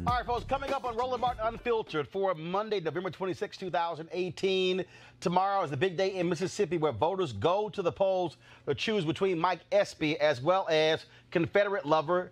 All right, folks, coming up on Roland Martin Unfiltered for Monday, November 26, 2018. Tomorrow is the big day in Mississippi where voters go to the polls to choose between Mike Espy as well as Confederate lover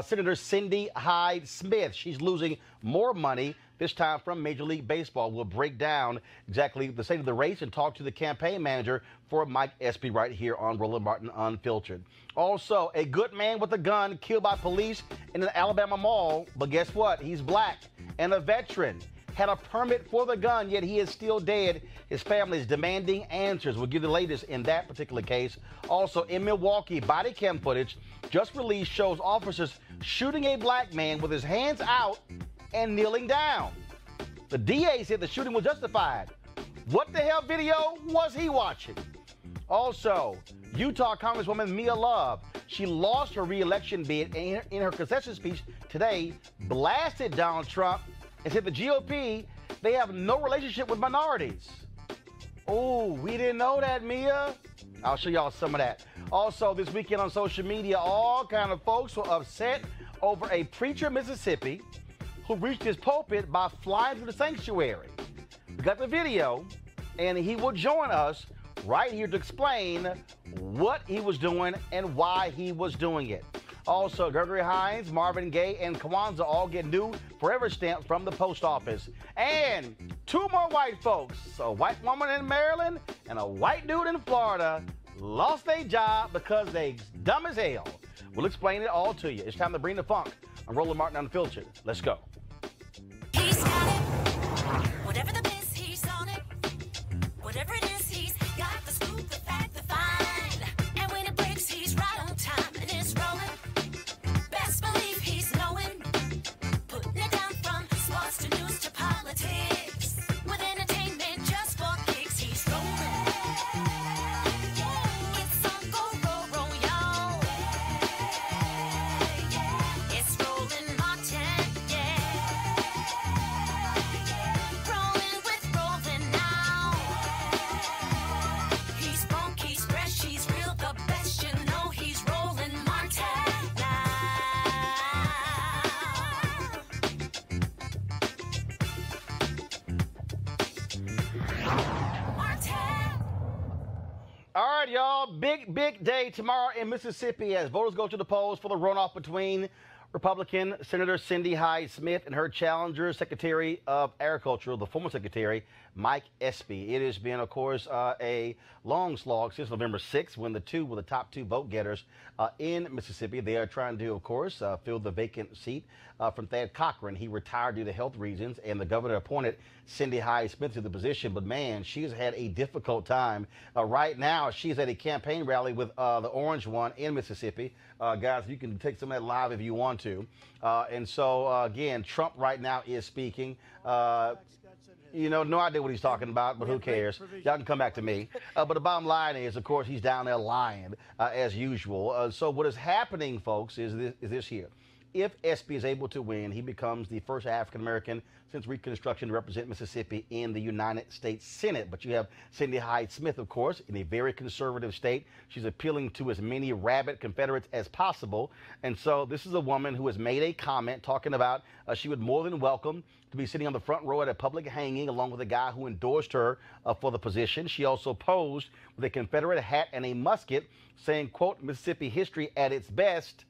Senator Cindy Hyde Smith. She's losing more money, this time from Major League Baseball. We'll break down exactly the state of the race and talk to the campaign manager for Mike Espy right here on Roland Martin Unfiltered. Also, a good man with a gun killed by police in an Alabama mall, but guess what? He's black and a veteran. Had a permit for the gun, yet he is still dead. His family is demanding answers. We'll give you the latest in that particular case. Also, in Milwaukee, body cam footage just released shows officers shooting a black man with his hands out and kneeling down. The DA said the shooting was justified. What the hell video was he watching? Also, Utah Congresswoman Mia Love, she lost her re-election bid and in her concession speech today, blasted Donald Trump and said the GOP, they have no relationship with minorities. Oh, we didn't know that, Mia. I'll show y'all some of that. Also, this weekend on social media, all kind of folks were upset over a preacher in Mississippi who reached his pulpit by flying through the sanctuary. We got the video, and he will join us right here to explain what he was doing and why he was doing it. Also, Gregory Hines, Marvin Gaye, and Kwanzaa all get new forever stamps from the post office. And two more white folks, a white woman in Maryland and a white dude in Florida, lost their job because they dumb as hell. We'll explain it all to you. It's time to bring the funk on Roland Martin Unfiltered. Let's go. He's got it. Whatever the biz, he's on it. Whatever it is, he's got the scoop, the fact, the find. And when it breaks, he's right on time and it's rolling. Best believe he's knowing. Putting it down from sports to news to politics. With entertainment just for kicks, he's rolling. It's on go, roll, y'all. It's Roland Martin, rolling with Roland now. He's funk, he's fresh, he's real, the best, you know he's Roland Martin now. Martin. All right, y'all, big day tomorrow in Mississippi as voters go to the polls for the runoff between Republican Senator Cindy Hyde Smith and her challenger, Secretary of Agriculture, the former Secretary, Mike Espy. It has been, of course, a long slog since November 6th when the two were the top two vote getters in Mississippi. They are trying to, of course, fill the vacant seat from Thad Cochran. He retired due to health reasons, and the governor appointed Cindy Hyde Smith to the position. But, man, she's had a difficult time. Right now, she's at a campaign rally with the Orange One in Mississippi. Guys, you can take some of that live if you want to. And so, again, Trump right now is speaking. You know, no idea what he's talking about, but who cares? Y'all can come back to me. But the bottom line is, of course, he's down there lying as usual. So what is happening, folks, is this here. If Espy is able to win, he becomes the first African-American since Reconstruction to represent Mississippi in the United States Senate. But you have Cindy Hyde Smith, of course, in a very conservative state. She's appealing to as many rabid Confederates as possible. And so this is a woman who has made a comment talking about she would more than welcome to be sitting on the front row at a public hanging along with a guy who endorsed her for the position. She also posed with a Confederate hat and a musket saying, quote, Mississippi history at its best.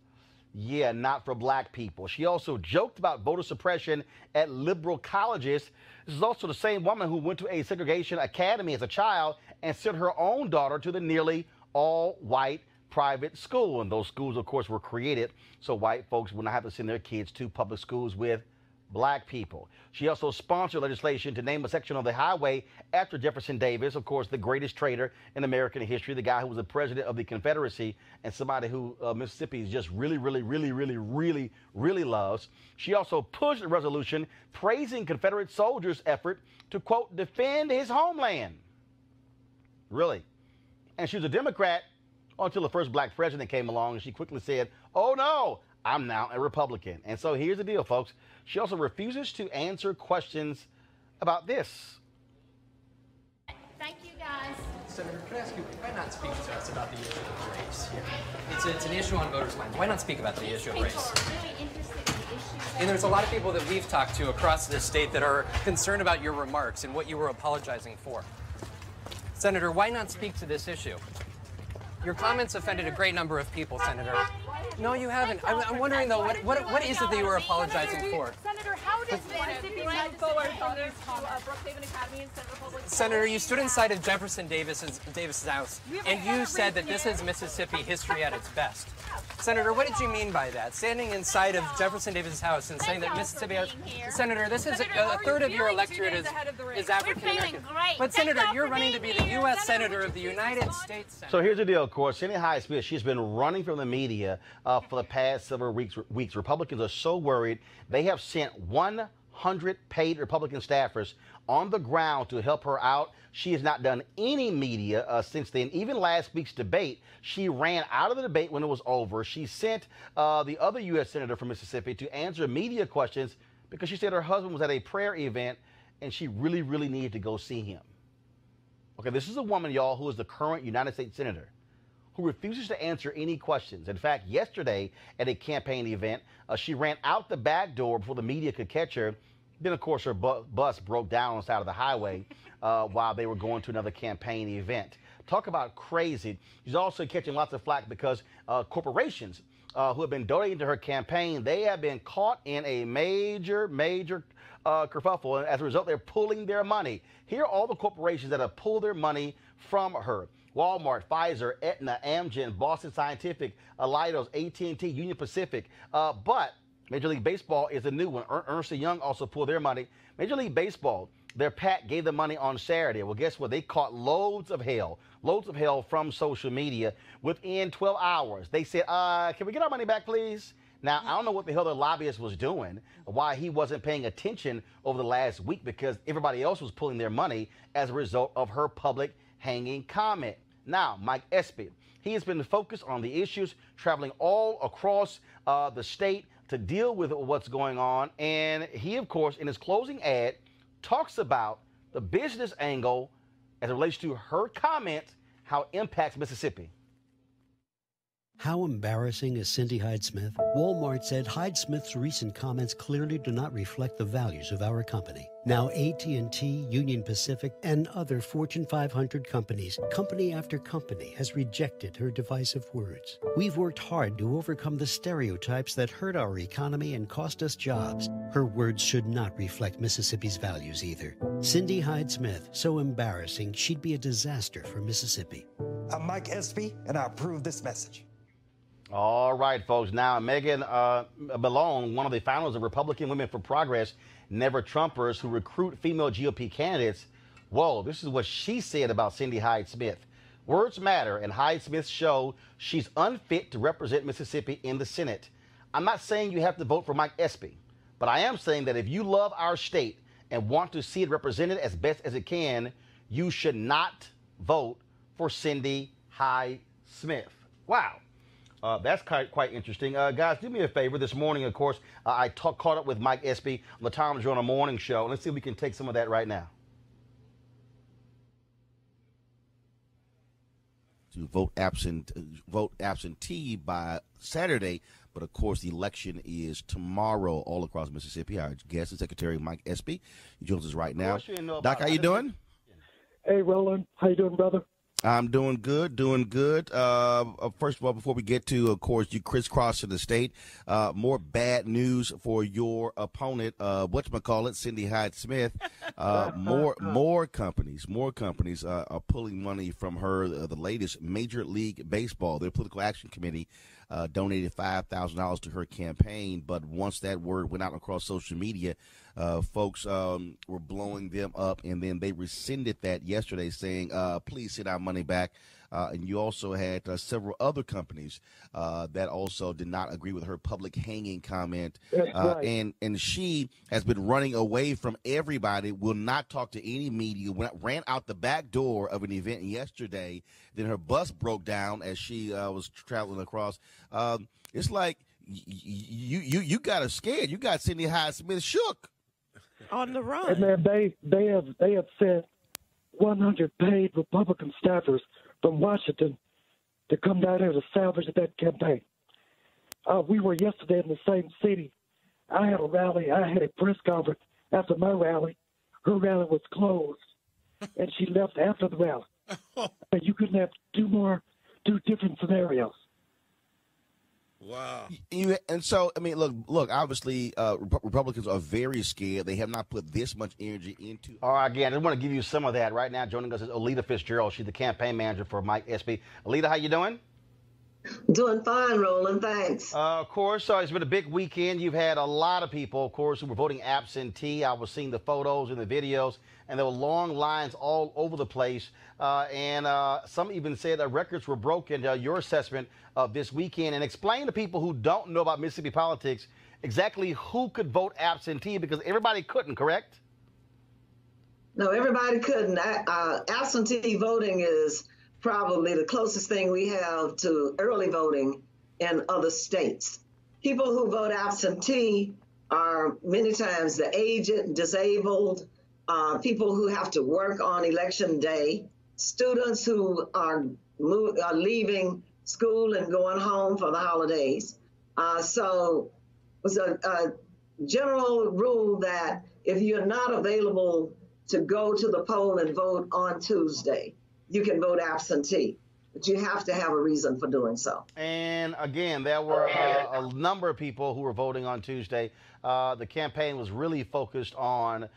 Yeah, not for black people. She also joked about voter suppression at liberal colleges. This is also the same woman who went to a segregation academy as a child and sent her own daughter to the nearly all-white private school. And those schools, of course, were created so white folks would not have to send their kids to public schools with black people. She also sponsored legislation to name a section of the highway after Jefferson Davis, of course, the greatest trader in American history, the guy who was the president of the Confederacy and somebody who Mississippi just really loves. She also pushed a resolution praising Confederate soldiers' effort to, quote, defend his homeland. Really. And she was a Democrat until the first black president came along, and she quickly said, oh, no, I'm now a Republican. And so here's the deal, folks. She also refuses to answer questions about this. Thank you, guys. Senator, can I ask you, why not speak to us about the issue of race? It's an issue on voters' minds. Why not speak about the issue of race? People are really interested in the issues. And there's a lot of people that we've talked to across this state that are concerned about your remarks and what you were apologizing for. Senator, why not speak to this issue? Your comments offended a great number of people, Senator. No, you haven't. I'm wondering, though, what is it that you were apologizing for? Senator, how does Mississippi move forward from this to Brookhaven Academy and Central Public? Senator, you stood inside of Jefferson Davis's house, and you said that this is Mississippi history at its best. Senator, what did you mean by that? Standing inside of Jefferson Davis's house and saying that Mississippi has... Senator, this is a third of your electorate is African American. But Senator, you're running to be the U.S. Senator of the United States Senate. So here's the deal, of course. Cindy Hyde-Smith, she's been running from the media for the past several weeks. Republicans are so worried. They have sent 100 paid Republican staffers on the ground to help her out. She has not done any media since then. Even last week's debate, she ran out of the debate when it was over. She sent the other U.S. Senator from Mississippi to answer media questions because she said her husband was at a prayer event and she really needed to go see him. Okay, this is a woman, y'all, who is the current United States Senator who refuses to answer any questions. In fact, yesterday at a campaign event, she ran out the back door before the media could catch her. Then, of course, her bus broke down on the side of the highway while they were going to another campaign event. Talk about crazy. She's also catching lots of flack because corporations who have been donating to her campaign, they have been caught in a major kerfuffle. And as a result, they're pulling their money. Here are all the corporations that have pulled their money from her. Walmart, Pfizer, Aetna, Amgen, Boston Scientific, Leidos, AT&T, Union Pacific. But Major League Baseball is a new one. Ernst & Young also pulled their money. Major League Baseball, their PAC gave the money on Saturday. Well, guess what? They caught loads of hell from social media within 12 hours. They said, can we get our money back, please? Now, I don't know what the hell their lobbyist was doing, why he wasn't paying attention over the last week, because everybody else was pulling their money as a result of her public hanging comment. Now, Mike Espy, he has been focused on the issues, traveling all across the state to deal with what's going on. And he, of course, in his closing ad, talks about the business angle as it relates to her comment, how it impacts Mississippi. How embarrassing is Cindy Hyde-Smith? Walmart said Hyde-Smith's recent comments clearly do not reflect the values of our company. Now AT&T, Union Pacific, and other Fortune 500 companies, company after company, has rejected her divisive words. We've worked hard to overcome the stereotypes that hurt our economy and cost us jobs. Her words should not reflect Mississippi's values either. Cindy Hyde-Smith, so embarrassing, she'd be a disaster for Mississippi. I'm Mike Espy, and I approve this message. All right, folks. Now, Megan Malone, one of the founders of Republican Women for Progress, Never Trumpers, who recruit female GOP candidates. Whoa, this is what she said about Cindy Hyde-Smith. Words matter, and Hyde-Smith showed she's unfit to represent Mississippi in the Senate. I'm not saying you have to vote for Mike Espy, but I am saying that if you love our state and want to see it represented as best as it can, you should not vote for Cindy Hyde-Smith. Wow. That's quite interesting. Guys, do me a favor. This morning, of course, I caught up with Mike Espy on the Tom Joyner Morning Show. Let's see if we can take some of that right now. To vote absentee by Saturday, but of course the election is tomorrow all across Mississippi. Our guest is Secretary Mike Espy. He joins us right now. Doc, how you doing? Hey, Roland. How you doing, brother? I'm doing good, First of all, before we get to, of course, you crisscrossing the state, more bad news for your opponent, whatchamacallit, Cindy Hyde-Smith. More companies are pulling money from her. The latest, Major League Baseball, their political action committee, donated $5,000 to her campaign. But once that word went out across social media, folks were blowing them up, and then they rescinded that yesterday, saying, "Please send our money back." And you also had several other companies that also did not agree with her public hanging comment. Right. And she has been running away from everybody, will not talk to any media, ran out the back door of an event yesterday. Then her bus broke down as she was traveling across. It's like you got her scared. You got Cindy Hyde-Smith shook. On the run. And man, they have sent 100 paid Republican staffers from Washington to come down here to salvage that campaign. We were yesterday in the same city. I had a rally. I had a press conference after my rally. Her rally was closed, and she left after the rally. But you couldn't have two different scenarios. Wow. And so, I mean, look. Obviously, Republicans are very scared. They have not put this much energy into. All right, again, I just want to give you some of that. Right now, joining us is Alita Fitzgerald. She's the campaign manager for Mike Espy. Alita, how you doing? Doing fine, Roland. Thanks. Of course, it's been a big weekend. You've had a lot of people, of course, who were voting absentee. I was seeing the photos and the videos, and there were long lines all over the place. And some even said that records were broken. Your assessment of this weekend, and explain to people who don't know about Mississippi politics exactly who could vote absentee, because everybody couldn't, correct? No, everybody couldn't. Absentee voting is probably the closest thing we have to early voting in other states. People who vote absentee are many times the aged, disabled, people who have to work on election day, students who are leaving school and going home for the holidays. So it was a general rule that if you're not available to go to the poll and vote on Tuesday, you can vote absentee, but you have to have a reason for doing so. And again, there were a number of people who were voting on Tuesday. The campaign was really focused on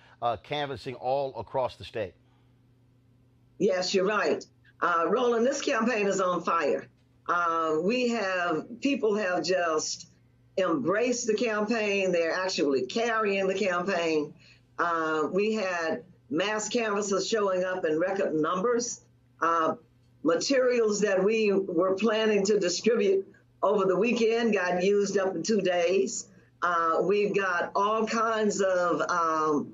canvassing all across the state. Yes, you're right. Roland, this campaign is on fire. People have just embraced the campaign. They're actually carrying the campaign. We had mass canvassers showing up in record numbers. Materials that we were planning to distribute over the weekend got used up in 2 days. We've got all kinds of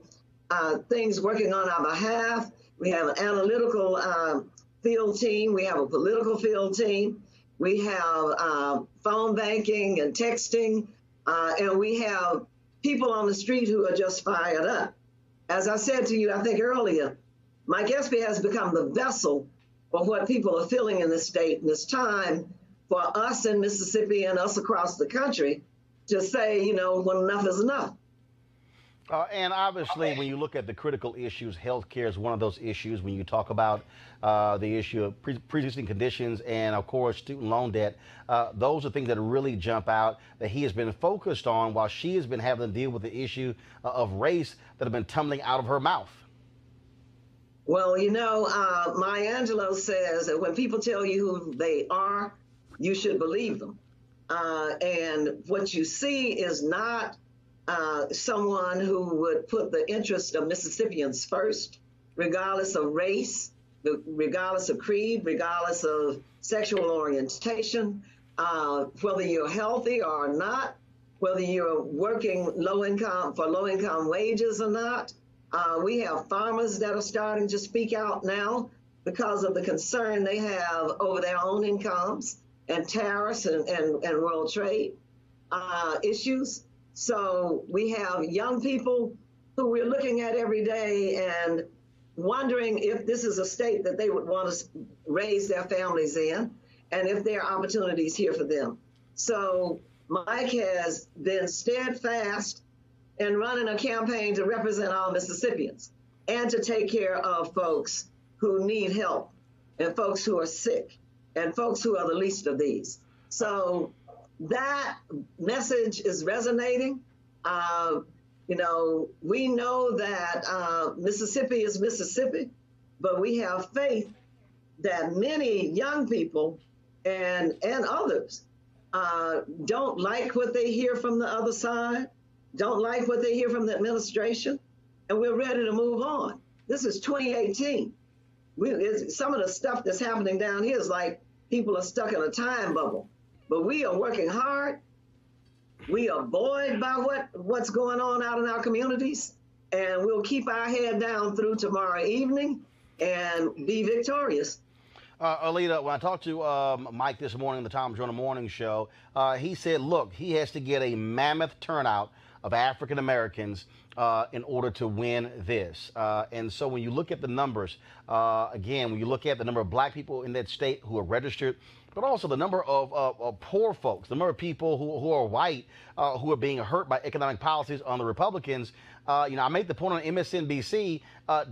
things working on our behalf. We have an analytical field team. We have a political field team. We have phone banking and texting. And we have people on the street who are just fired up. As I said to you, I think earlier, Mike Espy has become the vessel for what people are feeling in the state. And it's time for us in Mississippi and us across the country to say, when enough is enough. And obviously, when you look at the critical issues, healthcare is one of those issues. When you talk about the issue of pre-existing conditions and, of course, student loan debt, those are things that really jump out that he has been focused on while she has been having to deal with the issue of race that have been tumbling out of her mouth. Well, Maya Angelou says that when people tell you who they are, you should believe them. And what you see is not someone who would put the interest of Mississippians first, regardless of race, regardless of creed, regardless of sexual orientation, whether you're healthy or not, whether you're working low-income wages or not. We have farmers that are starting to speak out now because of the concern they have over their own incomes and tariffs and world trade issues. So we have young people who we're looking at every day and wondering if this is a state that they would want to raise their families in and if there are opportunities here for them. So Mike has been steadfast in running a campaign to represent all Mississippians and to take care of folks who need help and folks who are sick and folks who are the least of these. So that message is resonating. You know, we know that Mississippi is Mississippi, but we have faith that many young people and others don't like what they hear from the other side, don't like what they hear from the administration, and we're ready to move on. This is 2018. Some of the stuff that's happening down here is like people are stuck in a time bubble, but we are working hard. We are buoyed by what's going on out in our communities, and we'll keep our head down through tomorrow evening and be victorious. Alita, when I talked to Mike this morning, the Tom Joyner Morning Show, he said, look, he has to get a mammoth turnout of African Americans in order to win this. And so when you look at the numbers, again, when you look at the number of black people in that state who are registered, but also the number of poor folks, the number of people who are white, who are being hurt by economic policies on the Republicans. I made the point on MSNBC,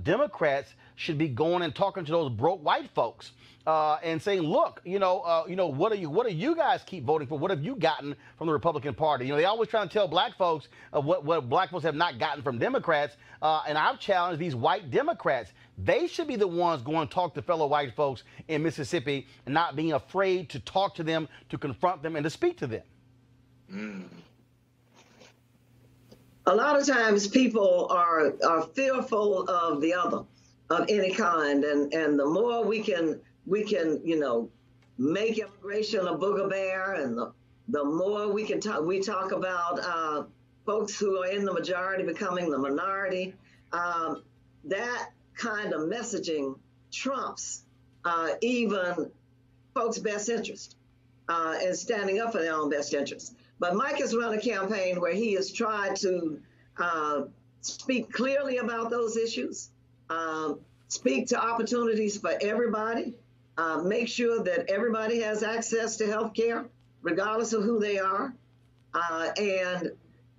Democrats should be going and talking to those broke white folks and saying, look, what do you guys keep voting for? What have you gotten from the Republican Party? They always try to tell black folks what black folks have not gotten from Democrats. And I've challenged these white Democrats. They should be the ones going to talk to fellow white folks in Mississippi and not being afraid to talk to them, to confront them, and to speak to them. A lot of times people are fearful of the other, of any kind, and the more we can make immigration a booger bear, and the more we talk about folks who are in the majority becoming the minority, that kind of messaging trumps even folks' best interest and standing up for their own best interest. But Mike has run a campaign where he has tried to speak clearly about those issues, speak to opportunities for everybody, make sure that everybody has access to health care, regardless of who they are. And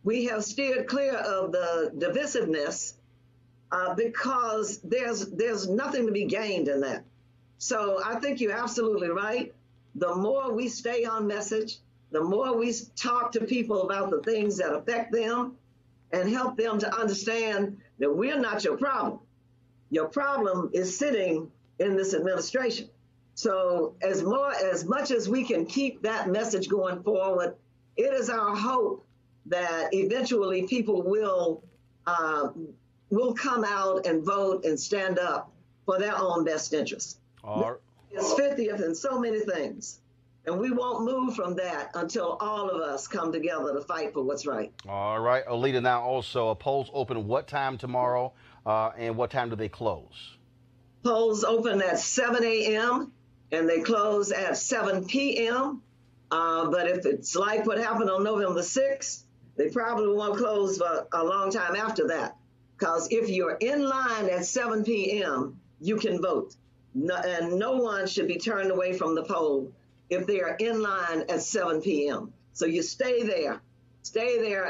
we have steered clear of the divisiveness because there's nothing to be gained in that. So I think you're absolutely right. The more we stay on message, the more we talk to people about the things that affect them and help them to understand that we're not your problem. Your problem is sitting in this administration. So as much as we can keep that message going forward, it is our hope that eventually people will come out and vote and stand up for their own best interests. It's 50th in so many things. And we won't move from that until all of us come together to fight for what's right. All right. Alita, now also, polls open what time tomorrow and what time do they close? Polls open at 7 a.m. and they close at 7 p.m. But if it's like what happened on November 6th, they probably won't close for a long time after that. Because if you're in line at 7 p.m., you can vote. And no one should be turned away from the poll if they are in line at 7 p.m. So you stay there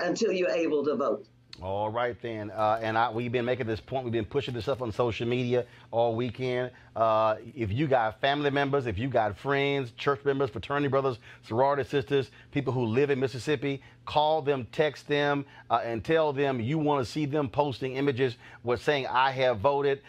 until you're able to vote. All right, then. We've been making this point. We've been pushing this up on social media all weekend. If you got family members, if you got friends, church members, fraternity brothers, sorority sisters, people who live in Mississippi, call them, text them, and tell them you want to see them posting images with saying, I have voted.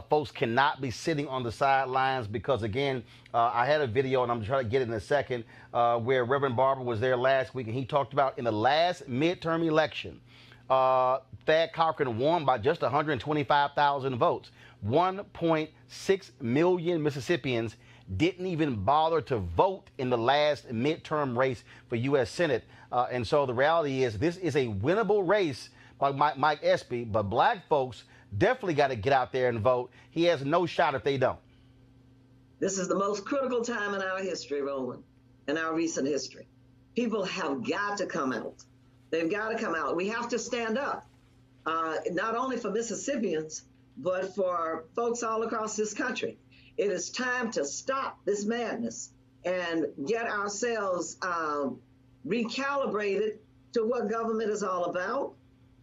Folks cannot be sitting on the sidelines because, again, I had a video, and I'm trying to get it in a second, where Reverend Barber was there last week, and he talked about in the last midterm election, Thad Cochran won by just 125,000 votes. 1.6 million Mississippians didn't even bother to vote in the last midterm race for U.S. Senate. And so the reality is this is a winnable race by Mike Espy, but black folks definitely got to get out there and vote. He has no shot if they don't. This is the most critical time in our history, Roland, in our recent history. People have got to come out. They've got to come out. We have to stand up, not only for Mississippians, but for folks all across this country. It is time to stop this madness and get ourselves recalibrated to what government is all about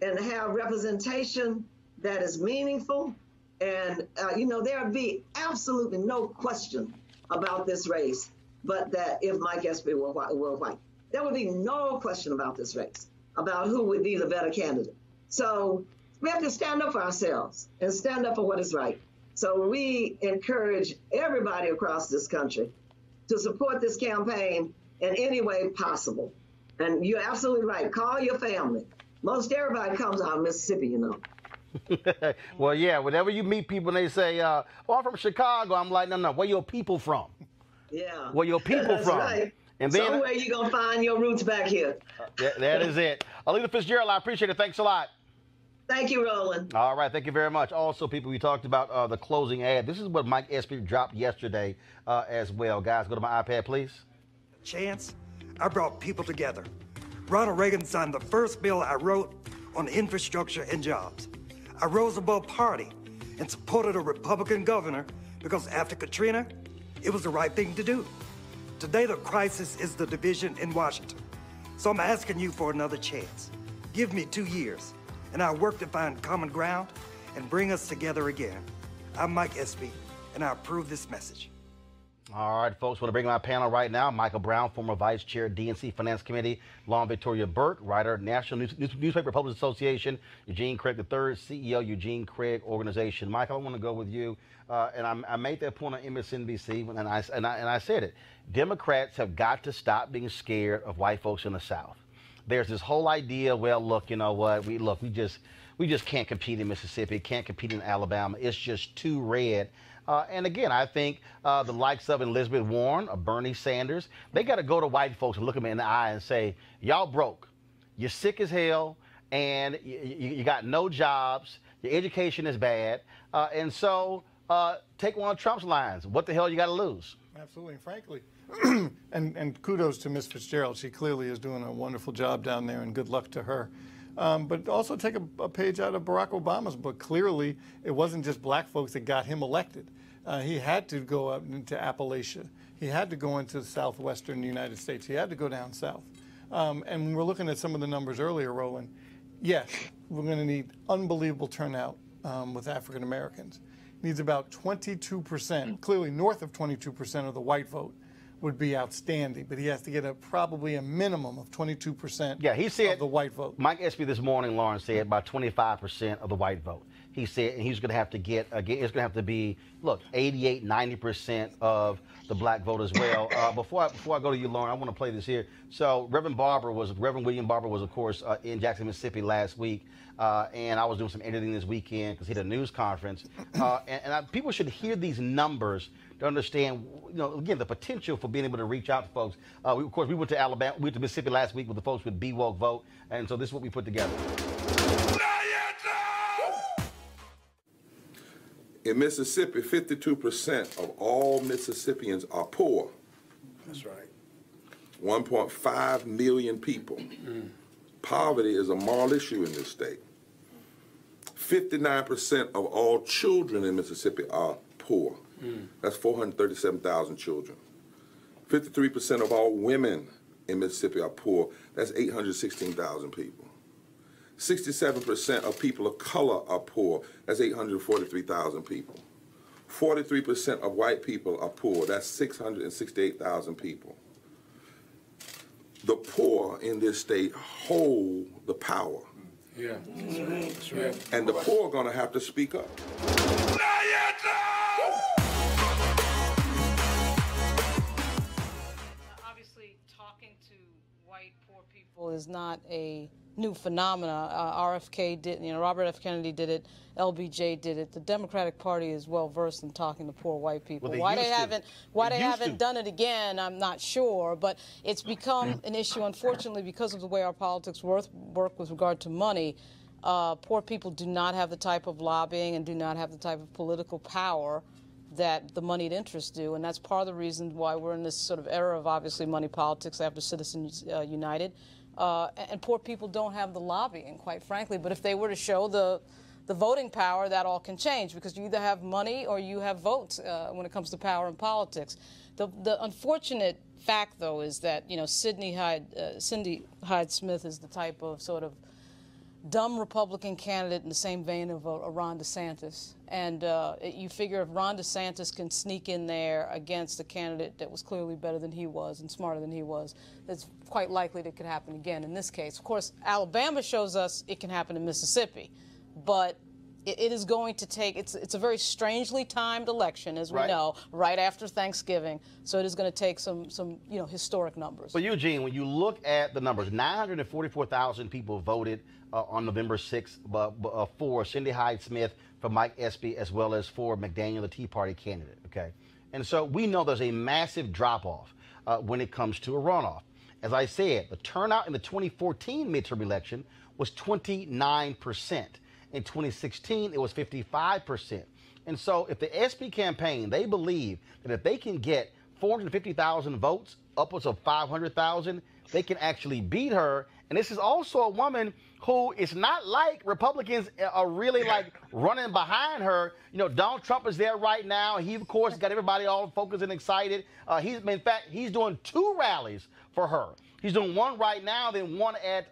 and have representation that is meaningful. And, there would be absolutely no question about this race, but that if Mike Espy were white, there would be no question about this race, about who would be the better candidate. So we have to stand up for ourselves and stand up for what is right. So we encourage everybody across this country to support this campaign in any way possible. And you're absolutely right. Call your family. Most everybody comes out of Mississippi, you know. Well, yeah, whenever you meet people and they say, oh, I'm from Chicago, I'm like, no, where your people from? Yeah. Where your people That's from? Right. And then, somewhere you're going to find your roots back here. That is it. Alita Fitzgerald, I appreciate it. Thanks a lot. Thank you, Roland. All right, thank you very much. Also, people, we talked about the closing ad. This is what Mike Espy dropped yesterday as well. Guys, go to my iPad, please. Chance, I brought people together. Ronald Reagan signed the first bill I wrote on infrastructure and jobs. I rose above party and supported a Republican governor because after Katrina, it was the right thing to do. Today, the crisis is the division in Washington. So I'm asking you for another chance. Give me 2 years, and I'll work to find common ground and bring us together again. I'm Mike Espy, and I approve this message. All right, folks, want to bring my panel right now. Michael Brown, former Vice Chair, DNC Finance Committee. Lauren Victoria Burke, writer, National Newspaper Publishers Association. Eugene Craig III, CEO, Eugene Craig Organization. Michael, I want to go with you. And I made that point on MSNBC, and I said it. Democrats have got to stop being scared of white folks in the South. There's this whole idea, well, look, you know what? We just can't compete in Mississippi, can't compete in Alabama. It's just too red. And again, I think the likes of Elizabeth Warren or Bernie Sanders, they got to go to white folks and look them in the eye and say, y'all broke. You're sick as hell, and you got no jobs. Your education is bad. And so take one of Trump's lines. What the hell you got to lose? Absolutely, frankly. and kudos to Ms. Fitzgerald. She clearly is doing a wonderful job down there, and good luck to her. But also take a page out of Barack Obama's book. Clearly, it wasn't just black folks that got him elected. He had to go up into Appalachia. He had to go into the southwestern United States. He had to go down south. And when we're looking at some of the numbers earlier, Roland, yes, we're going to need unbelievable turnout with African Americans. Needs about 22%, clearly north of 22% of the white vote would be outstanding, but he has to get probably a minimum of 22% he said, of the white vote. Mike Espy this morning, Lauren, said about 25% of the white vote. He said, and he's going to have to get, again, it's going to have to be, look, 88, 90% of the black vote as well. Before I go to you, Lauren, I want to play this here. So Reverend William Barber was, of course, in Jackson, Mississippi last week. And I was doing some editing this weekend because he had a news conference. People should hear these numbers to understand, again, the potential for being able to reach out to folks. Of course, we went to Alabama, we went to Mississippi last week with the folks with Be Woke Vote. And so this is what we put together. In Mississippi, 52% of all Mississippians are poor. That's right. 1.5 million people. Poverty is a moral issue in this state. 59% of all children in Mississippi are poor. That's 437,000 children. 53% of all women in Mississippi are poor. That's 816,000 people. 67% of people of color are poor. That's 843,000 people. 43% of white people are poor. That's 668,000 people. The poor in this state hold the power. Yeah, that's right. That's right. And the poor are going to have to speak up. Obviously, talking to white poor people is not a new phenomena. RFK did, Robert F. Kennedy did it, LBJ did it. The Democratic Party is well versed in talking to poor white people. Well, why they haven't done it again, I'm not sure. But it's become an issue, unfortunately, because of the way our politics work with regard to money. Poor people do not have the type of lobbying and do not have the type of political power that the moneyed interests do, and that's part of the reason why we're in this sort of era of obviously money politics after Citizens United. And poor people don't have the lobbying, quite frankly. But if they were to show the voting power, that all can change, because you either have money or you have votes when it comes to power in politics. The unfortunate fact, though, is that Cindy Hyde Smith is the type of sort of dumb Republican candidate in the same vein of a Ron DeSantis. And you figure if Ron DeSantis can sneak in there against a candidate that was clearly better than he was and smarter than he was, it's quite likely that it could happen again in this case. Of course, Alabama shows us it can happen in Mississippi, but it is going to take, it's a very strangely timed election, as we know, right after Thanksgiving. So it is going to take some historic numbers. But Eugene, when you look at the numbers, 944,000 people voted on November 6th for Cindy Hyde-Smith, for Mike Espy, as well as for McDaniel, the Tea Party candidate, okay? And so we know there's a massive drop-off when it comes to a runoff. As I said, the turnout in the 2014 midterm election was 29%. In 2016, it was 55%. And so if the Espy campaign, they believe that if they can get 450,000 votes, upwards of 500,000, they can actually beat her. And this is also a woman who is not like Republicans are really like running behind her. You know, Donald Trump is there right now. He, of course, got everybody all focused and excited. In fact, he's doing 2 rallies for her. He's doing one right now, then one at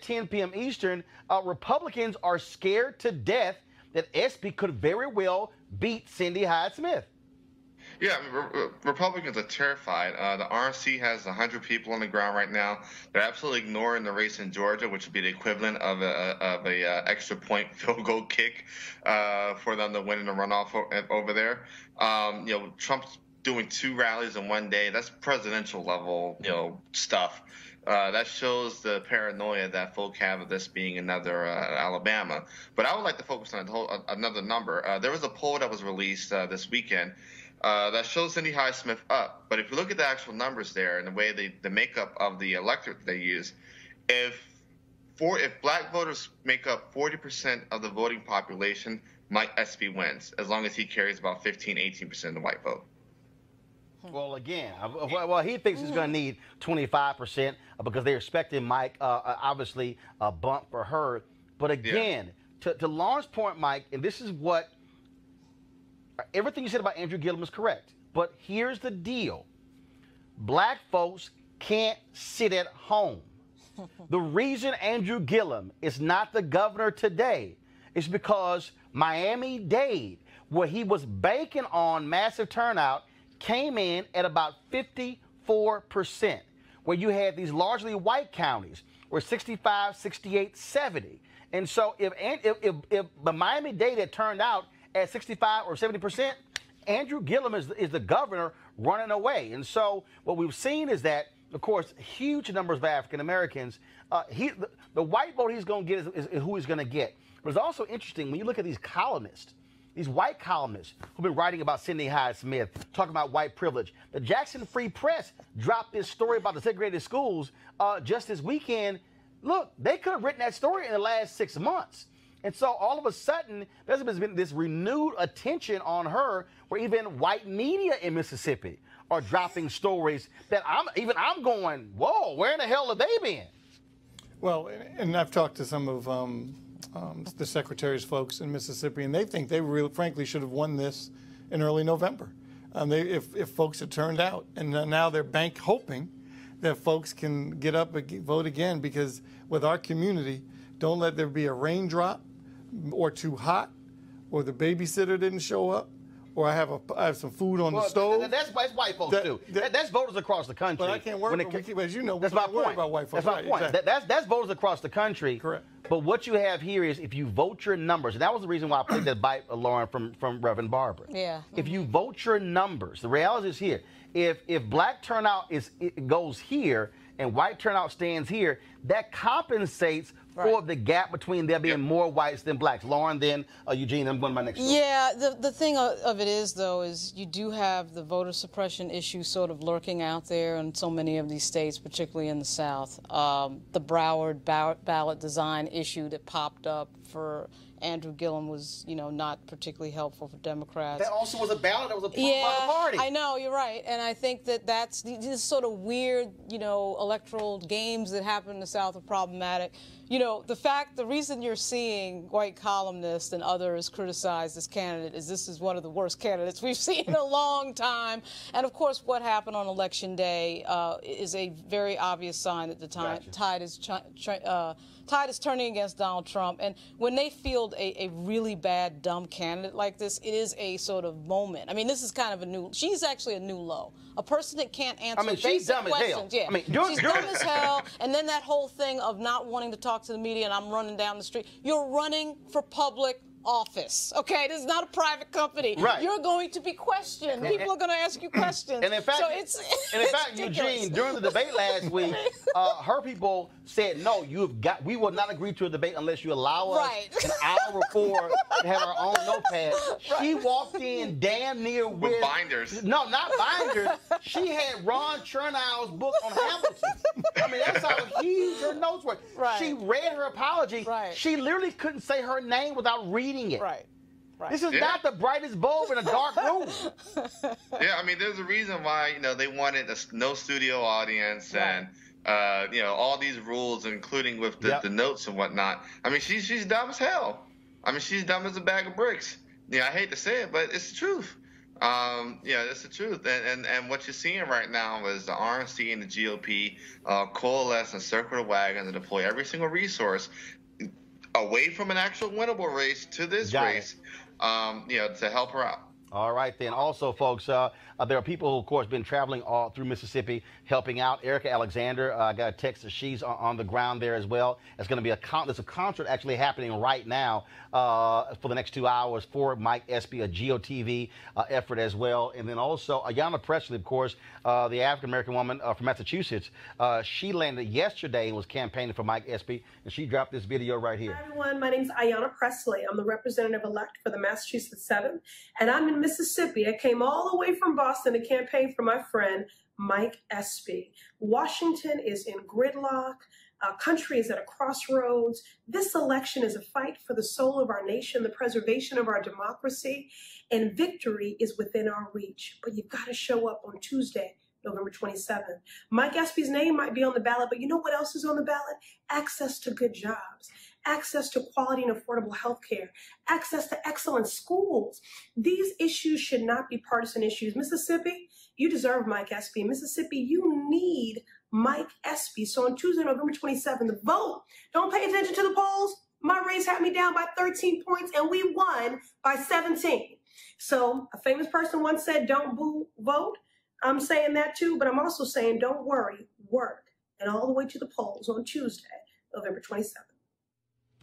10 p.m. Eastern. Republicans are scared to death that Espy could very well beat Cindy Hyde-Smith. Yeah, I mean, Republicans are terrified. The RNC has 100 people on the ground right now. They're absolutely ignoring the race in Georgia, which would be the equivalent of a extra point field goal kick for them to win in the runoff over there. Trump's doing 2 rallies in one day. That's presidential level, stuff. That shows the paranoia that folk have of this being another Alabama. But I would like to focus on another number. There was a poll that was released this weekend that shows Cindy Hyde-Smith up. But if you look at the actual numbers there and the way the makeup of the electorate they use, if black voters make up 40% of the voting population, Mike Espy wins, as long as he carries about 18% of the white vote. Well, again, he thinks he's going to need 25% because they're expecting Mike, obviously, a bump for her. But again, to Lauren's point, Mike, and this is what everything you said about Andrew Gillum is correct. But here's the deal. Black folks can't sit at home. The reason Andrew Gillum is not the governor today is because Miami-Dade, where he was banking on massive turnout, came in at about 54%, where you had these largely white counties were 65, 68, 70. And so if the Miami-Dade had turned out at 65 or 70%, Andrew Gillum is the governor running away. And so what we've seen is that, of course, huge numbers of African Americans, the white vote he's going to get is who he's going to get. But it's also interesting when you look at these columnists, these white columnists who've been writing about Cindy Hyde-Smith, talking about white privilege. The Jackson Free Press dropped this story about the segregated schools just this weekend. Look, they could have written that story in the last 6 months. And so all of a sudden, there's been this renewed attention on her where even white media in Mississippi are dropping stories that I'm going, whoa, where in the hell have they been? Well, and I've talked to some of the secretary's folks in Mississippi, and they think they really, frankly, should have won this in early November. If folks had turned out, and now they're hoping that folks can get up and vote again, because with our community, don't let there be a raindrop or too hot, or the babysitter didn't show up, or I have some food on the stove. That's white folks too. That's voters across the country. But I can't worry as you know, that's my point. About white folks. That's my point. Exactly. That's voters across the country. Correct. But what you have here is if you vote your numbers, and that was the reason why I played that bite, Lauren, from Reverend Barbara. Yeah. If you vote your numbers, the reality is here. If black turnout goes here and white turnout stands here, that compensates for the gap between there being more whites than blacks. Lauren, then Eugene, I'm going to my next story. Yeah, the thing of it is, though, is you do have the voter suppression issue sort of lurking out there in so many of these states, particularly in the South. The Broward ballot design issue that popped up Andrew Gillum was, not particularly helpful for Democrats. That also was a ballot that was approved by the party. I know, you're right. And I think that that's these sort of weird, electoral games that happen in the South are problematic. The reason you're seeing white columnists and others criticize this candidate is this is one of the worst candidates we've seen in a long time. And of course, what happened on Election Day is a very obvious sign that the tide is turning against Donald Trump. And when they field a really bad, dumb candidate like this, it is a sort of moment. I mean, this is kind of she's actually a new low. A person that can't answer she's basic dumb questions. as hell. Yeah. She's dumb as hell. And then that whole thing of not wanting to talk to the media and I'm running down the street. You're running for public office. Okay, this is not a private company. Right. You're going to be questioned. People are going to ask you questions. And in fact, Eugene, during the debate last week, her people said, no, we will not agree to a debate unless you allow us an hour before to have our own notepad. She walked in damn near with binders. No, not binders. She had Ron Chernow's book on Hamilton. I mean, that's how huge her notes were. Right. She read her apology. Right. She literally couldn't say her name without reading it. Right. This is not the brightest bulb in a dark room. Yeah, I mean, there's a reason why they wanted no studio audience and all these rules, including with the notes and whatnot. I mean, she's dumb as hell. I mean, she's dumb as a bag of bricks. I hate to say it, but it's the truth. It's the truth. And what you're seeing right now is the RNC and the GOP coalesce and circle the wagon and deploy every single resource away from an actual winnable race to this race, to help her out. All right, then. Also, folks, there are people who, of course, been traveling all through Mississippi helping out. Erica Alexander, I got a text that she's on the ground there as well. It's going to be there's a concert actually happening right now for the next 2 hours for Mike Espy, a GOTV effort as well. And then also Ayanna Pressley, of course, the African-American woman from Massachusetts. She landed yesterday and was campaigning for Mike Espy, and she dropped this video right here. Hi, everyone. My name's Ayanna Pressley. I'm the representative-elect for the Massachusetts 7th, and I'm in Mississippi. I came all the way from Boston to campaign for my friend Mike Espy. Washington is in gridlock. Our country is at a crossroads. This election is a fight for the soul of our nation, the preservation of our democracy, and victory is within our reach. But you've got to show up on Tuesday, November 27th. Mike Espy's name might be on the ballot, but you know what else is on the ballot? Access to good jobs, access to quality and affordable health care, access to excellent schools. These issues should not be partisan issues. Mississippi, you deserve Mike Espy. Mississippi, you need Mike Espy. So on Tuesday, November 27th, vote. Don't pay attention to the polls. My race had me down by 13 points, and we won by 17. So a famous person once said, don't boo, vote. I'm saying that too, but I'm also saying don't worry, work. And all the way to the polls on Tuesday, November 27th.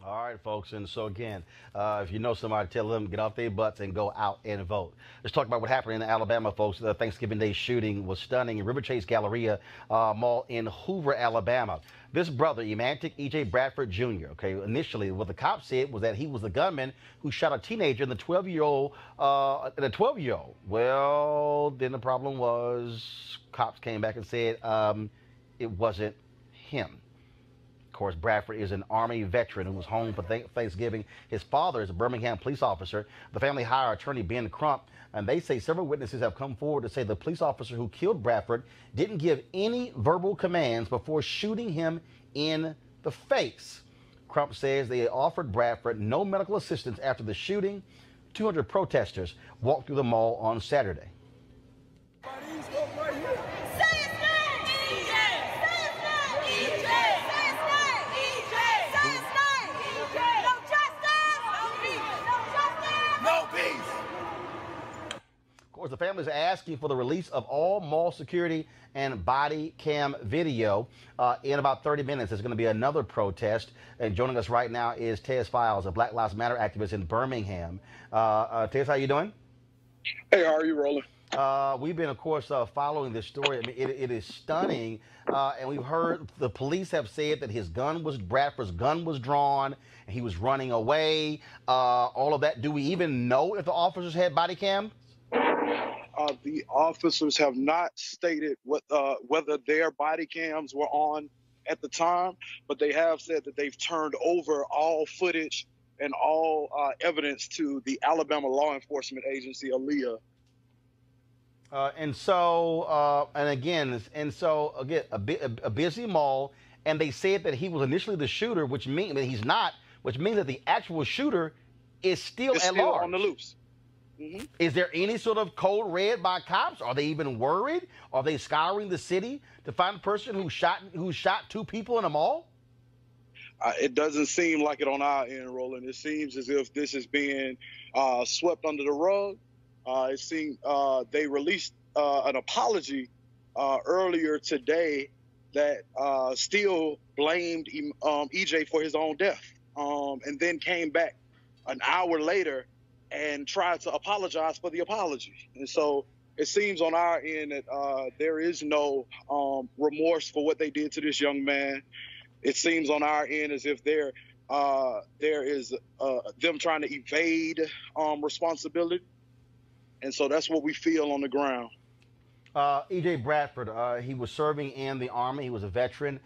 All right, folks. And so, again, if you know somebody, tell them get off their butts and go out and vote. Let's talk about what happened in Alabama, folks. The Thanksgiving Day shooting was stunning in River Chase Galleria Mall in Hoover, Alabama. This brother, Emantic E.J. Bradford Jr., initially what the cops said was that he was the gunman who shot a teenager and the 12-year-old. Well, then the problem was cops came back and said it wasn't him. Of course, Bradford is an Army veteran who was home for Thanksgiving. His father is a Birmingham police officer. The family hired attorney Ben Crump, and they say several witnesses have come forward to say the police officer who killed Bradford didn't give any verbal commands before shooting him in the face. Crump says they offered Bradford no medical assistance after the shooting. 200 protesters walked through the mall on Saturday. Of course, the families are asking for the release of all mall security and body cam video. In about 30 minutes, there's going to be another protest. And joining us right now is Tez Files, a Black Lives Matter activist in Birmingham. Tez, how you doing? Hey, how are you, Roland? We've been, of course, following this story. I mean, it is stunning. And we've heard the police have said that Bradford's gun was drawn and he was running away. All of that. Do we even know if the officers had body cams? The officers have not stated whether their body cams were on at the time, but they have said that they've turned over all footage and all evidence to the Alabama law enforcement agency, ALEA. A busy mall, and they said that he was initially the shooter, which means that he's not, which means that the actual shooter is still at large. On the loose. Mm-hmm. Is there any sort of code red by cops? Are they even worried? Are they scouring the city to find a person who shot 2 people in a mall? It doesn't seem like it on our end, Roland. It seems as if this is being swept under the rug. It seems they released an apology earlier today that still blamed EJ for his own death, and then came back an hour later and tried to apologize for the apology. And so it seems on our end that there is no remorse for what they did to this young man. It seems on our end as if there is them trying to evade responsibility. And so that's what we feel on the ground. E.J. Bradford, he was serving in the Army. He was a veteran.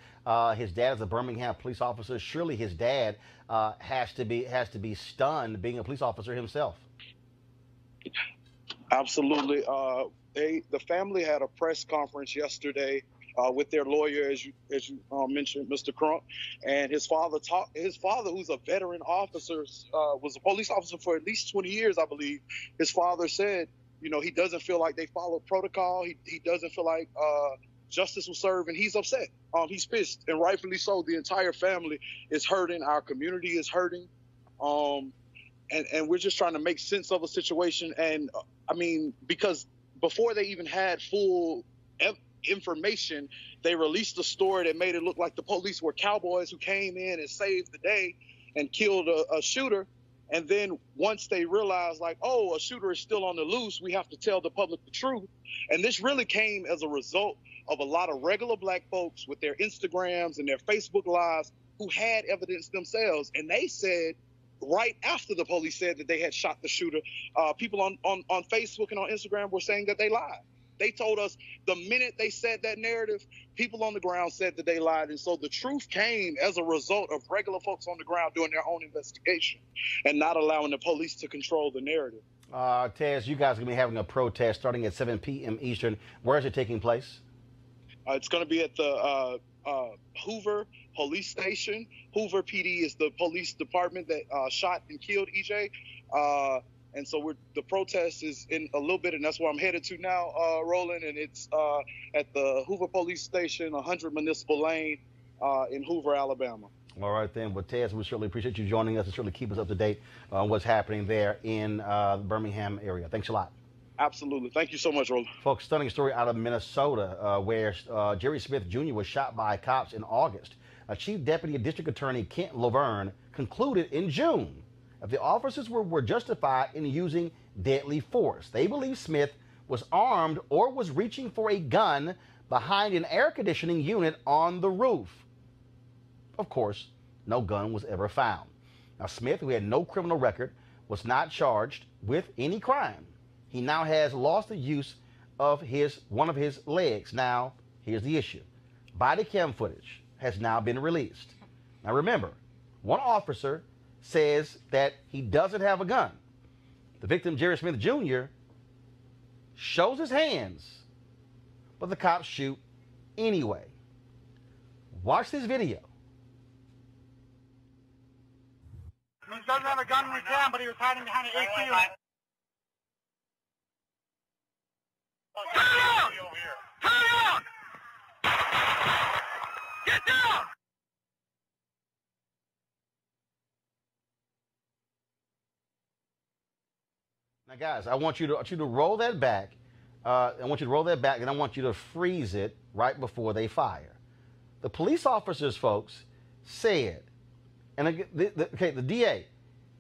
His dad is a Birmingham police officer. Surely his dad has to be stunned being a police officer himself. Absolutely. The family had a press conference yesterday with their lawyer, as you mentioned, Mr. Crump, and his father, who's a veteran officer, was a police officer for at least 20 years, I believe. His father said, he doesn't feel like they followed protocol. He doesn't feel like justice was served, and he's upset. He's pissed, and rightfully so. The entire family is hurting. Our community is hurting. And we're just trying to make sense of a situation. And because before they even had full information, they released a story that made it look like the police were cowboys who came in and saved the day and killed a shooter. And then once they realized, a shooter is still on the loose, we have to tell the public the truth. And this really came as a result of a lot of regular black folks with their Instagrams and their Facebook lives who had evidence themselves. And they said, right after the police said that they had shot the shooter, people on Facebook and on Instagram were saying that they lied. They told us the minute they said that narrative, people on the ground said that they lied. And so the truth came as a result of regular folks on the ground doing their own investigation and not allowing the police to control the narrative. Taz, you guys are going to be having a protest starting at 7 p.m. Eastern. Where is it taking place? It's going to be at the Hoover Police Station. Hoover PD is the police department that shot and killed EJ. And so the protest is in a little bit, and that's where I'm headed to now, Roland. And it's at the Hoover Police Station, 100 Municipal Lane in Hoover, Alabama. All right, then. Well, Taz, we certainly appreciate you joining us and certainly keep us up to date on what's happening there in the Birmingham area. Thanks a lot. Absolutely. Thank you so much, Roland. Folks, stunning story out of Minnesota where Jerry Smith Jr. was shot by cops in August. Chief Deputy District Attorney Kent Laverne concluded in June that the officers were justified in using deadly force. They believe Smith was armed or was reaching for a gun behind an air conditioning unit on the roof. Of course, no gun was ever found. Now, Smith, who had no criminal record, was not charged with any crime. He now has lost the use of one of his legs. Now, here's the issue. Body cam footage has now been released. Now, remember, one officer says that he doesn't have a gun. The victim, Jerry Smith Jr., shows his hands, but the cops shoot anyway. Watch this video. He doesn't have a gun in his hand, but he was hiding behind an AC unit. Turn around! Turn around! Get down! Now, guys, I want you to roll that back. I want you to roll that back, and I want you to freeze it right before they fire. The police officers, folks, said, and the DA,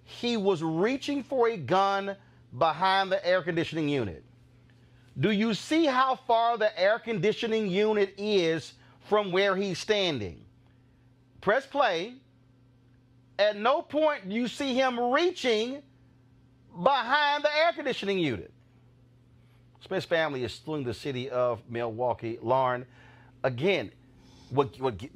he was reaching for a gun behind the air conditioning unit. Do you see how far the air conditioning unit is from where he's standing? Press play. At no point do you see him reaching behind the air conditioning unit. Smith's family is suing the city of Milwaukee. Lauren, again, what the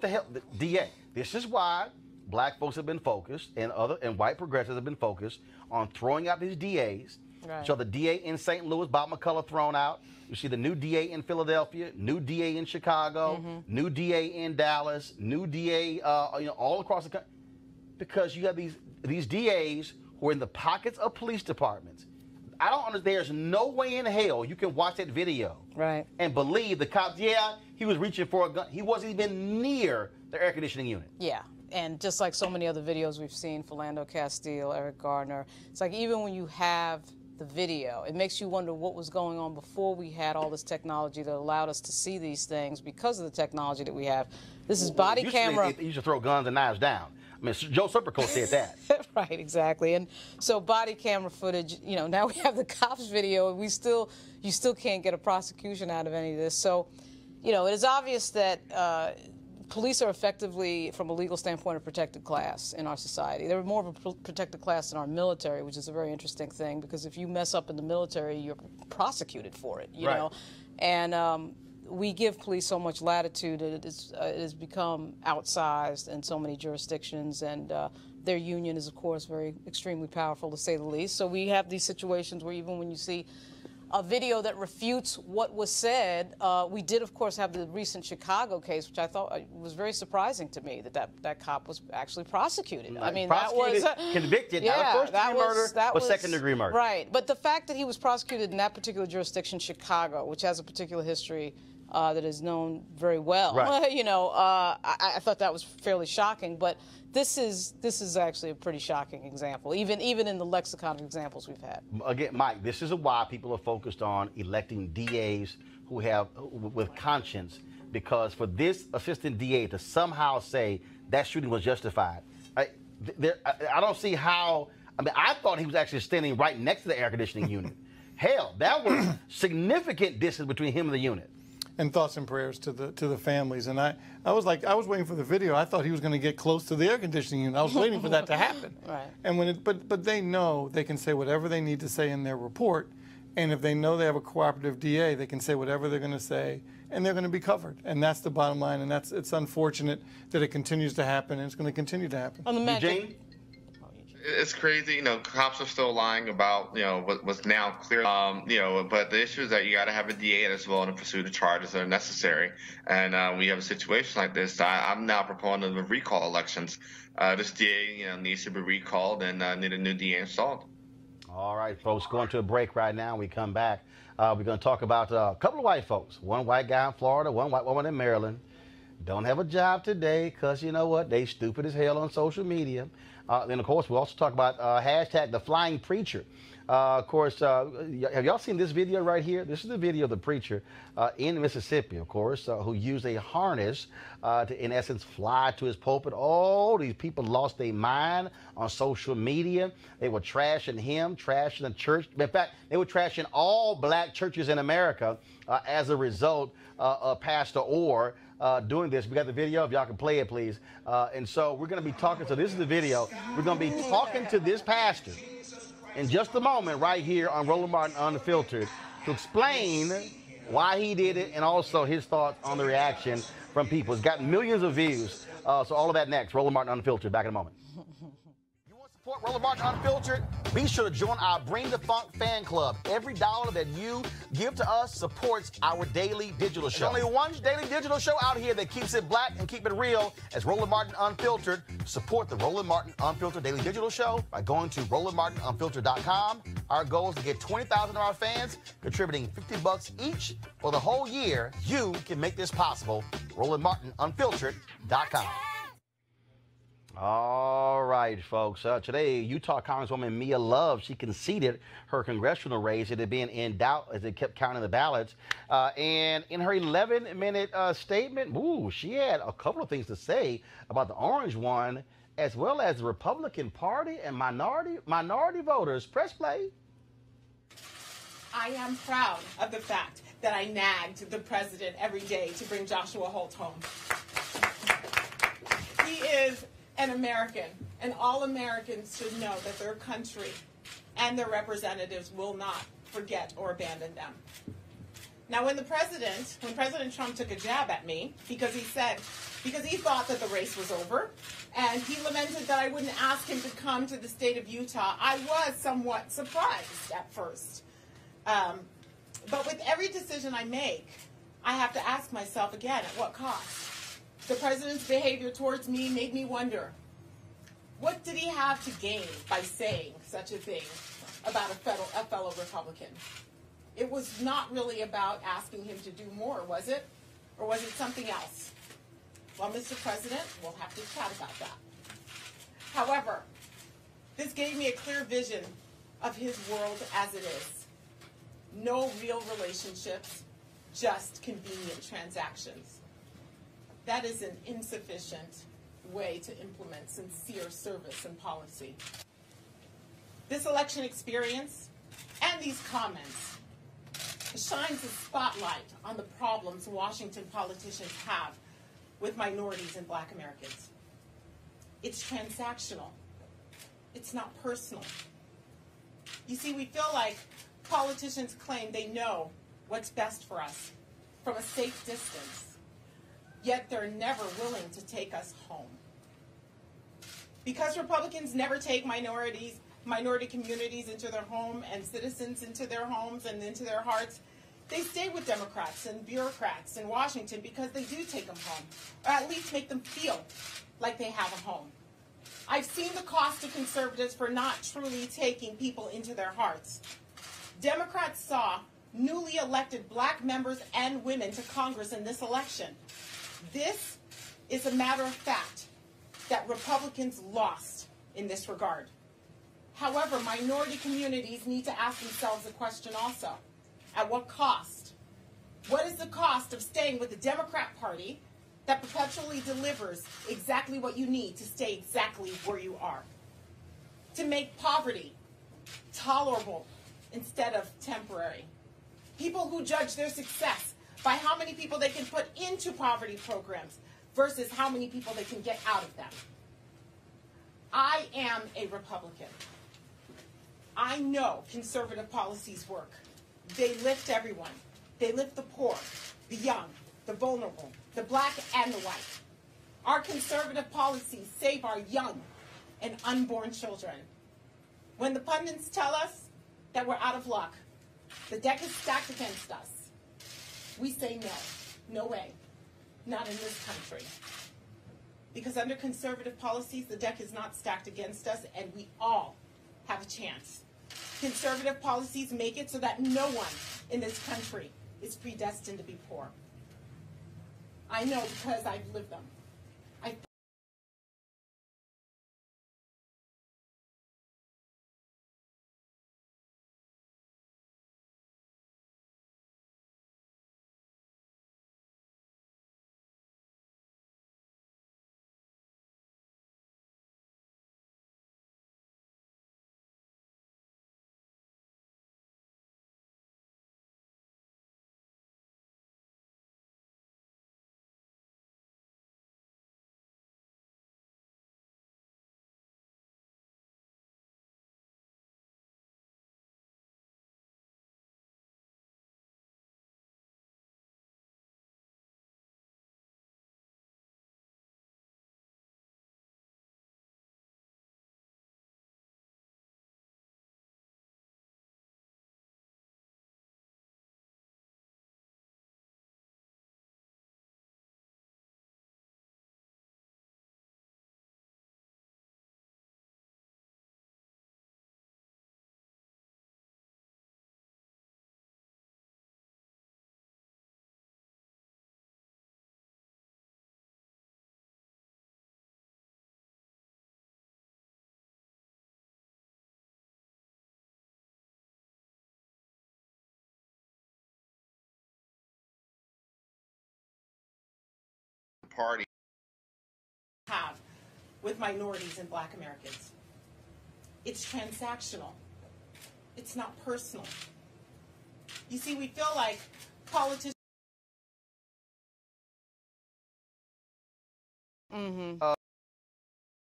hell, the DA? This is why black folks have been focused, and white progressives have been focused on throwing out these DAs. Right. So the DA in St. Louis, Bob McCullough, thrown out. You see the new DA in Philadelphia, new DA in Chicago, new DA in Dallas, new DA, all across the country, because you have these DAs who are in the pockets of police departments. I don't understand. There's no way in hell you can watch that video and believe the cops. Yeah, he was reaching for a gun. He wasn't even near the air conditioning unit. Yeah. And just like so many other videos we've seen, Philando Castile, Eric Gardner, it's like even when you have the video, it makes you wonder what was going on before we had all this technology that allowed us to see these things because of the technology that we have. This is body camera. You should throw guns and knives down. I mean, Joe Serpico said that. Right, exactly. And so body camera footage, now we have the cops video, and you still can't get a prosecution out of any of this. So, it is obvious that police are effectively, from a legal standpoint, a protected class in our society. They're more of a protected class in our military, which is a very interesting thing, because if you mess up in the military, you're prosecuted for it, you know. And we give police so much latitude that it has become outsized in so many jurisdictions, and their union is, of course, extremely powerful, to say the least. So we have these situations where even when you see a video that refutes what was said, we did, of course, have the recent Chicago case, which I thought was very surprising to me, that cop was actually prosecuted. I mean, prosecuted, that was convicted, not first-degree murder, but second-degree murder. Right, but the fact that he was prosecuted in that particular jurisdiction, Chicago, which has a particular history that is known very well. Right. I thought that was fairly shocking, but this is actually a pretty shocking example, even in the lexicon of examples we've had. Again, Mike, this is why people are focused on electing DAs who have with conscience, because for this assistant DA to somehow say that shooting was justified, I don't see how. I mean, I thought he was actually standing right next to the air conditioning unit. Hell, that was significant distance between him and the unit. And thoughts and prayers to the families. And I was waiting for the video. I thought he was going to get close to the air conditioning unit. I was waiting for that to happen. Right. And but they know they can say whatever they need to say in their report, and if they know they have a cooperative DA, they can say whatever they're going to say, and they're going to be covered. And that's the bottom line. And it's unfortunate that it continues to happen, and it's going to continue to happen. Eugene? It's crazy, cops are still lying about, what's now clear, but the issue is that you got to have a DA that's willing to pursue the charges that are necessary. And we have a situation like this. I'm now proponent of recall elections. This DA, needs to be recalled and need a new DA installed. All right, folks, going to a break right now. We come back. We're going to talk about a couple of white folks. One white guy in Florida, one white woman in Maryland. Don't have a job today because, you know what, they stupid as hell on social media. Then, of course, we'll also talk about hashtag the flying preacher. Of course, have y'all seen this video right here? This is the video of the preacher in Mississippi, of course, who used a harness to, in essence, fly to his pulpit. Oh, these people lost their mind on social media. They were trashing him, trashing the church. In fact, they were trashing all black churches in America as a result of Pastor Orr doing this. We got the video. If y'all can play it, please. And so we're going to be talking. So this is the video. We're going to be talking to this pastor in just a moment right here on Roland Martin Unfiltered to explain why he did it and also his thoughts on the reaction from people. It's got millions of views. So all of that next. Roland Martin Unfiltered. Back in a moment. Support Roland Martin Unfiltered. Be sure to join our Bring the Funk fan club. Every dollar that you give to us supports our daily digital show. There's only one daily digital show out here that keeps it black and keep it real as Roland Martin Unfiltered. Support the Roland Martin Unfiltered daily digital show by going to RolandMartinUnfiltered.com. Our goal is to get 20,000 of our fans contributing $50 each for the whole year. You can make this possible. RolandMartinUnfiltered.com. All right, folks. Today, Utah Congresswoman Mia Love, she conceded her congressional race. It had been in doubt as they kept counting the ballots. And in her 11-minute statement, she had a couple of things to say about the orange one, as well as the Republican Party and minority voters. Press play. I am proud of the fact that I nagged the president every day to bring Joshua Holt home. He is an American, and all Americans should know that their country and their representatives will not forget or abandon them. Now, when President Trump took a jab at me because he said because he thought that the race was over, and he lamented that I wouldn't ask him to come to the state of Utah. I was somewhat surprised at first. But with every decision I make, I have to ask myself again, at what cost? The president's behavior towards me made me wonder, what did he have to gain by saying such a thing about a fellow Republican? It was not really about asking him to do more, was it? Or was it something else? Well, Mr. President, we'll have to chat about that. However, this gave me a clear vision of his world as it is. No real relationships, just convenient transactions. That is an insufficient way to implement sincere service and policy. This election experience and these comments shines a spotlight on the problems Washington politicians have with minorities and Black Americans. It's transactional. It's not personal. You see, we feel like politicians claim they know what's best for us from a safe distance, yet they're never willing to take us home. Because Republicans never take minority communities into their home and citizens into their homes and into their hearts, they stay with Democrats and bureaucrats in Washington because they do take them home, or at least make them feel like they have a home. I've seen the cost to conservatives for not truly taking people into their hearts. Democrats saw newly elected Black members and women to Congress in this election. This is a matter of fact that Republicans lost in this regard. However, minority communities need to ask themselves a question also. At what cost? What is the cost of staying with the Democrat Party that perpetually delivers exactly what you need to stay exactly where you are? To make poverty tolerable instead of temporary. People who judge their success by how many people they can put into poverty programs versus how many people they can get out of them. I am a Republican. I know conservative policies work. They lift everyone. They lift the poor, the young, the vulnerable, the Black and the white. Our conservative policies save our young and unborn children. When the pundits tell us that we're out of luck, the deck is stacked against us, we say no, no way, not in this country. Because under conservative policies, the deck is not stacked against us, and we all have a chance. Conservative policies make it so that no one in this country is predestined to be poor. I know because I've lived them. Party have with minorities and Black Americans. It's transactional. It's not personal. You see, we feel like politicians.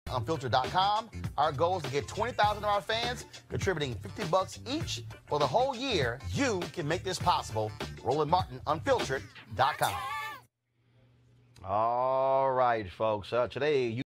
Unfiltered.com. Our goal is to get 20,000 of our fans contributing $50 each for the whole year. You can make this possible. Roland Martin, Unfiltered.com. All right, folks. Today,